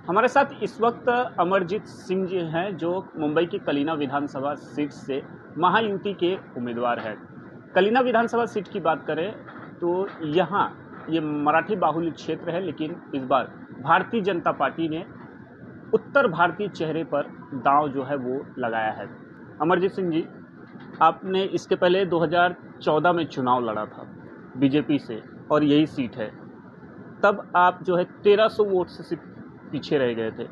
हमारे साथ इस वक्त अमरजीत सिंह जी हैं, जो मुंबई की कलीना विधानसभा सीट से महायुति के उम्मीदवार हैं। कलीना विधानसभा सीट की बात करें तो यहाँ ये मराठी बाहुल्य क्षेत्र है, लेकिन इस बार भारतीय जनता पार्टी ने उत्तर भारतीय चेहरे पर दांव जो है वो लगाया है। अमरजीत सिंह जी, आपने इसके पहले 2014 में चुनाव लड़ा था बीजेपी से और यही सीट है। तब आप जो है 1300 वोट से सिर्फ पीछे रह गए थे।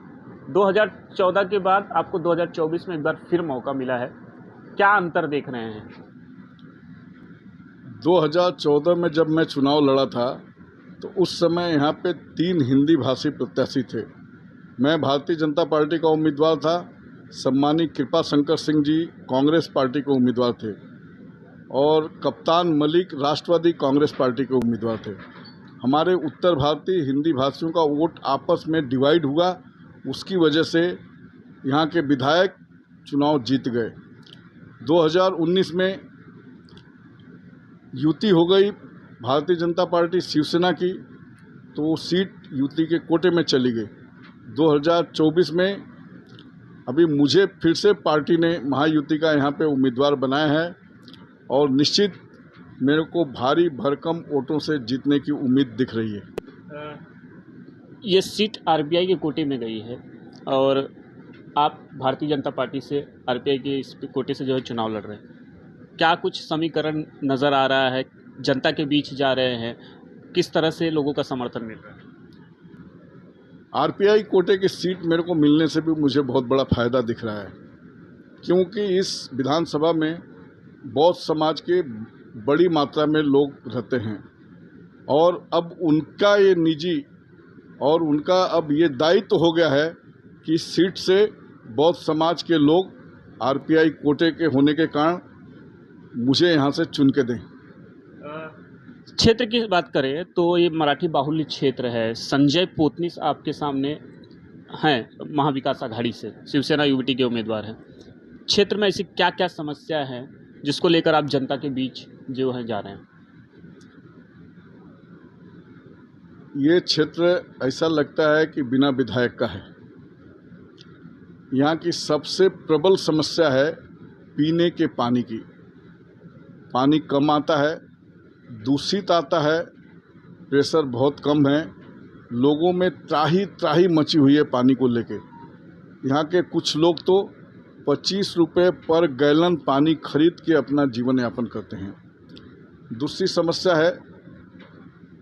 2014 के बाद आपको 2024 में एक बार फिर मौका मिला है। क्या अंतर देख रहे हैं? 2014 में जब मैं चुनाव लड़ा था तो उस समय यहाँ पे 3 हिंदी भाषी प्रत्याशी थे। मैं भारतीय जनता पार्टी का उम्मीदवार था, सम्मानी कृपा शंकर सिंह जी कांग्रेस पार्टी के उम्मीदवार थे और कप्तान मलिक राष्ट्रवादी कांग्रेस पार्टी के उम्मीदवार थे। हमारे उत्तर भारतीय हिंदी भाषियों का वोट आपस में डिवाइड हुआ, उसकी वजह से यहाँ के विधायक चुनाव जीत गए। 2019 में युति हो गई भारतीय जनता पार्टी शिवसेना की, तो वो सीट युति के कोटे में चली गई। 2024 में अभी मुझे फिर से पार्टी ने महायुति का यहाँ पे उम्मीदवार बनाया है और निश्चित मेरे को भारी भरकम वोटों से जीतने की उम्मीद दिख रही है। ये सीट आरपीआई के कोटे में गई है और आप भारतीय जनता पार्टी से आरपीआई के इस कोटे से जो है चुनाव लड़ रहे हैं। क्या कुछ समीकरण नज़र आ रहा है? जनता के बीच जा रहे हैं, किस तरह से लोगों का समर्थन मिल रहा है? आरपीआई कोटे की सीट मेरे को मिलने से भी मुझे बहुत बड़ा फायदा दिख रहा है, क्योंकि इस विधानसभा में बौद्ध समाज के बड़ी मात्रा में लोग रहते हैं और अब उनका ये निजी और उनका अब ये दायित्व हो गया है कि इस सीट से बौद्ध समाज के लोग आरपीआई कोटे के होने के कारण मुझे यहाँ से चुन के दें। क्षेत्र की बात करें तो ये मराठी बाहुल्य क्षेत्र है। संजय पोतनीस आपके सामने हैं, महाविकास आघाड़ी से शिवसेना युवती के उम्मीदवार हैं। क्षेत्र में ऐसी क्या क्या समस्या है जिसको लेकर आप जनता के बीच जो है जा रहे हैं? ये क्षेत्र ऐसा लगता है कि बिना विधायक का है। यहाँ की सबसे प्रबल समस्या है पीने के पानी की। पानी कम आता है, दूषित आता है, प्रेशर बहुत कम है, लोगों में त्राही त्राही मची हुई है पानी को लेके। यहाँ के कुछ लोग तो 25 रुपये पर गैलन पानी खरीद के अपना जीवन यापन करते हैं। दूसरी समस्या है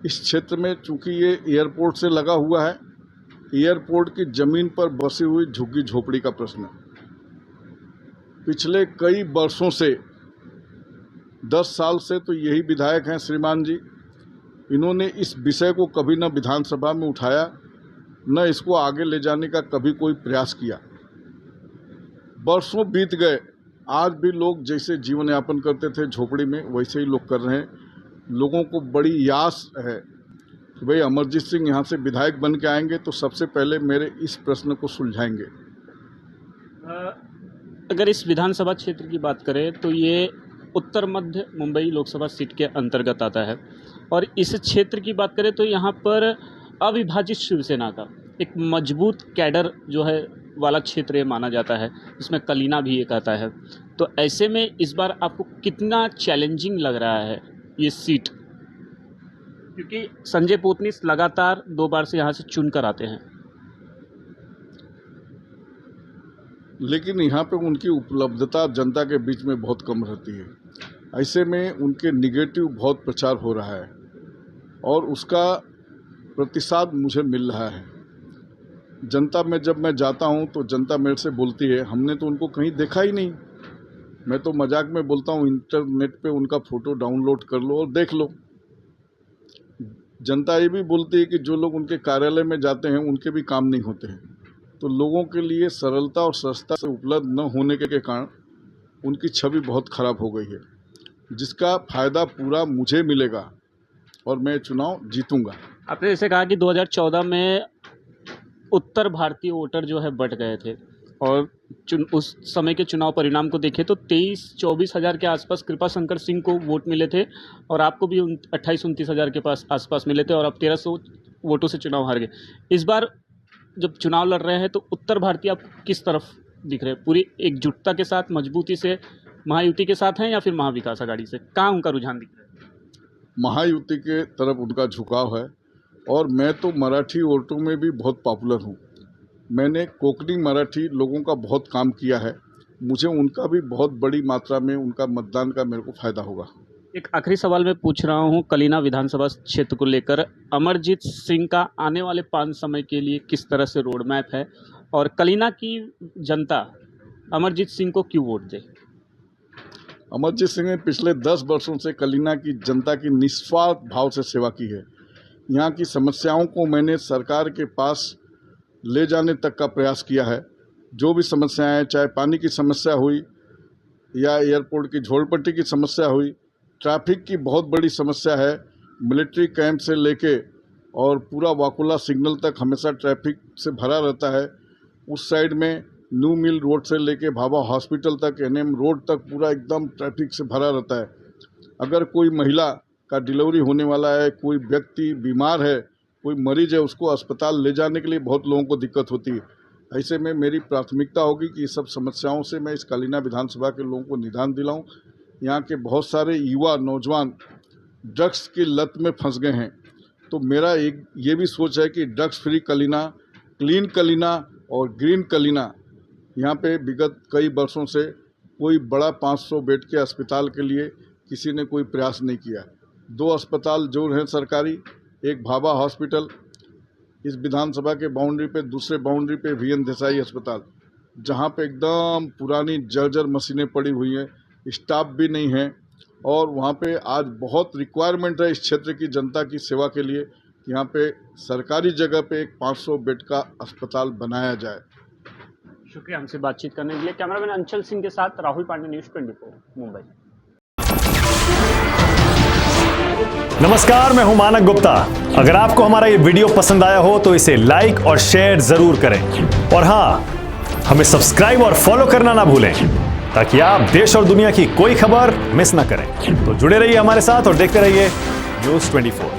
इस क्षेत्र में, चूँकि ये एयरपोर्ट से लगा हुआ है, एयरपोर्ट की ज़मीन पर बसी हुई झुग्गी झोपड़ी का प्रश्न। पिछले कई वर्षों से 10 साल से तो यही विधायक हैं श्रीमान जी, इन्होंने इस विषय को कभी न विधानसभा में उठाया, न इसको आगे ले जाने का कभी कोई प्रयास किया। वर्षों बीत गए, आज भी लोग जैसे जीवन यापन करते थे झोपड़ी में, वैसे ही लोग कर रहे हैं। लोगों को बड़ी आस है कि भाई अमरजीत सिंह यहाँ से विधायक बन के आएंगे तो सबसे पहले मेरे इस प्रश्न को सुलझाएंगे। अगर इस विधानसभा क्षेत्र की बात करें तो ये उत्तर मध्य मुंबई लोकसभा सीट के अंतर्गत आता है और इस क्षेत्र की बात करें तो यहाँ पर अविभाजित शिवसेना का एक मजबूत कैडर जो है वाला क्षेत्र ये माना जाता है, इसमें कलीना भी एक आता है। तो ऐसे में इस बार आपको कितना चैलेंजिंग लग रहा है ये सीट? क्योंकि संजय पोतनीस लगातार 2 बार से यहाँ से चुन कर आते हैं। लेकिन यहाँ पे उनकी उपलब्धता जनता के बीच में बहुत कम रहती है। ऐसे में उनके निगेटिव बहुत प्रचार हो रहा है और उसका प्रतिसाद मुझे मिल रहा है। जनता में जब मैं जाता हूँ तो जनता मेरे से बोलती है, हमने तो उनको कहीं देखा ही नहीं। मैं तो मजाक में बोलता हूँ, इंटरनेट पे उनका फ़ोटो डाउनलोड कर लो और देख लो। जनता ये भी बोलती है कि जो लोग उनके कार्यालय में जाते हैं उनके भी काम नहीं होते हैं। तो लोगों के लिए सरलता और सस्ता से उपलब्ध न होने के कारण उनकी छवि बहुत ख़राब हो गई है, जिसका फ़ायदा पूरा मुझे मिलेगा और मैं चुनाव जीतूंगा। आपने जैसे कहा कि 2014 में उत्तर भारतीय वोटर जो है बट गए थे और उस समय के चुनाव परिणाम को देखें तो 23-24 हज़ार के आसपास कृपा शंकर सिंह को वोट मिले थे और आपको भी 28-29 हज़ार के पास आसपास मिले थे और आप 1300 वोटों से चुनाव हार गए। इस बार जब चुनाव लड़ रहे हैं तो उत्तर भारतीय आप किस तरफ दिख रहे हैं? पूरी एकजुटता के साथ, मजबूती से महायुति के साथ हैं या फिर महाविकास आघाड़ी से? कहाँ उनका रुझान दिख रहा है? महायुति के तरफ उनका झुकाव है और मैं तो मराठी वोटों में भी बहुत पॉपुलर हूँ। मैंने कोंकणी मराठी लोगों का बहुत काम किया है, मुझे उनका भी बहुत बड़ी मात्रा में उनका मतदान का मेरे को फ़ायदा होगा। एक आखिरी सवाल मैं पूछ रहा हूँ कलीना विधानसभा क्षेत्र को लेकर, अमरजीत सिंह का आने वाले 5 समय के लिए किस तरह से रोड मैप है और कलीना की जनता अमरजीत सिंह को क्यों वोट दे? अमरजीत सिंह ने पिछले 10 वर्षों से कलीना की जनता की निस्वार्थ भाव से सेवा की है। यहाँ की समस्याओं को मैंने सरकार के पास ले जाने तक का प्रयास किया है। जो भी समस्याएं हैं, चाहे पानी की समस्या हुई या एयरपोर्ट की झोलपट्टी की समस्या हुई, ट्रैफिक की बहुत बड़ी समस्या है। मिलिट्री कैंप से लेके और पूरा वाकुला सिग्नल तक हमेशा ट्रैफिक से भरा रहता है। उस साइड में न्यू मिल रोड से लेके भाभा हॉस्पिटल तक, एनएम रोड तक पूरा एकदम ट्रैफिक से भरा रहता है। अगर कोई महिला का डिलीवरी होने वाला है, कोई व्यक्ति बीमार है, कोई मरीज है, उसको अस्पताल ले जाने के लिए बहुत लोगों को दिक्कत होती है। ऐसे में मेरी प्राथमिकता होगी कि इस सब समस्याओं से मैं इस कलीना विधानसभा के लोगों को निदान दिलाऊं। यहाँ के बहुत सारे युवा नौजवान ड्रग्स की लत में फंस गए हैं, तो मेरा एक ये भी सोच है कि drugs free Kalina, clean Kalina और ग्रीन कलीना, यहाँ पे विगत कई वर्षों से कोई बड़ा 500 बेड के अस्पताल के लिए किसी ने कोई प्रयास नहीं किया। 2 अस्पताल जो हैं सरकारी, एक भाभा हॉस्पिटल इस विधानसभा के बाउंड्री पे, दूसरे बाउंड्री पे वीएन देसाई अस्पताल, जहाँ पे एकदम पुरानी जर्जर मशीनें पड़ी हुई हैं, स्टाफ भी नहीं है और वहाँ पे आज बहुत रिक्वायरमेंट है इस क्षेत्र की जनता की सेवा के लिए कि यहाँ पे सरकारी जगह पे एक 500 बेड का अस्पताल बनाया जाए। शुक्रिया हमसे बातचीत करने के लिए। कैमरामैन अंचल सिंह के साथ राहुल पांडे, न्यूज़ 24 मुंबई। नमस्कार, मैं हूं मानक गुप्ता। अगर आपको हमारा ये वीडियो पसंद आया हो तो इसे लाइक और शेयर जरूर करें और हाँ, हमें सब्सक्राइब और फॉलो करना ना भूलें ताकि आप देश और दुनिया की कोई खबर मिस ना करें। तो जुड़े रहिए हमारे साथ और देखते रहिए न्यूज़ 24।